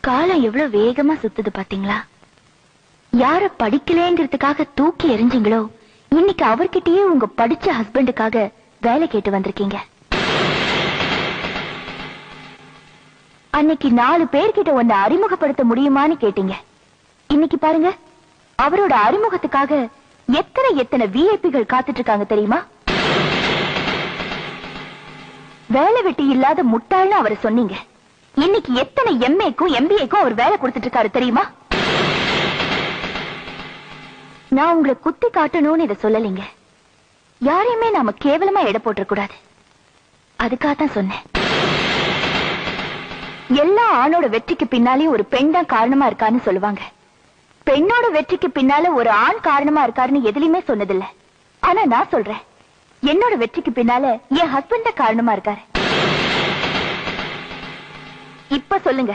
காலம் எவ்வளவு வேகமா சுத்துது பாத்தீங்களா? யார படிக்கலேங்கிறதுக்காக தூக்கி எறிஞ்சிங்களோ, இன்னைக்கு அவர்கிட்டயே உங்க படிச்ச ஹஸ்பண்டுக்காக வேலை கேட்டு வந்திருக்கீங்க. அன்னைக்கு 4 பேர்கிட்ட உன்னை அறிமுகப்படுத்த முடியுமான்னு கேட்டீங்க. இன்னைக்கு பாருங்க, அவரோட அறிமுகத்துக்காக எத்தனை விஐபிகள் காத்துட்டு இருக்காங்க தெரியுமா? வேலை வெட்டி இல்லாத முட்டாள்னு அவரை சொன்னீங்க. இன்னைக்கு எத்தனை எம்ஏக்கும் எம்பிஏக்கும் அவர் வேலை கொடுத்துட்டு இருக்காரு தெரியுமா? நான் உங்களை குத்தி காட்டணும்னு இதை சொல்லலைங்க. யாரையுமே நாம கேவலமா எடை போட்டுற கூடாது. அதுக்காகத்தான் சொன்னேன். எல்லா ஆணோட வெற்றிக்கு பின்னாலே ஒரு பெண் தான் காரணமா இருக்கான்னு சொல்லுவாங்க. பெண்ணோட வெற்றிக்கு பின்னால ஒரு ஆண் காரணமா இருக்காருன்னு எதுலயுமே சொன்னதில்லை. ஆனா நான் சொல்றேன், என்னோட வெற்றிக்கு பின்னால என் ஹஸ்பண்ட் தான் காரணமா இருக்காரு. இப்ப சொல்லுங்க,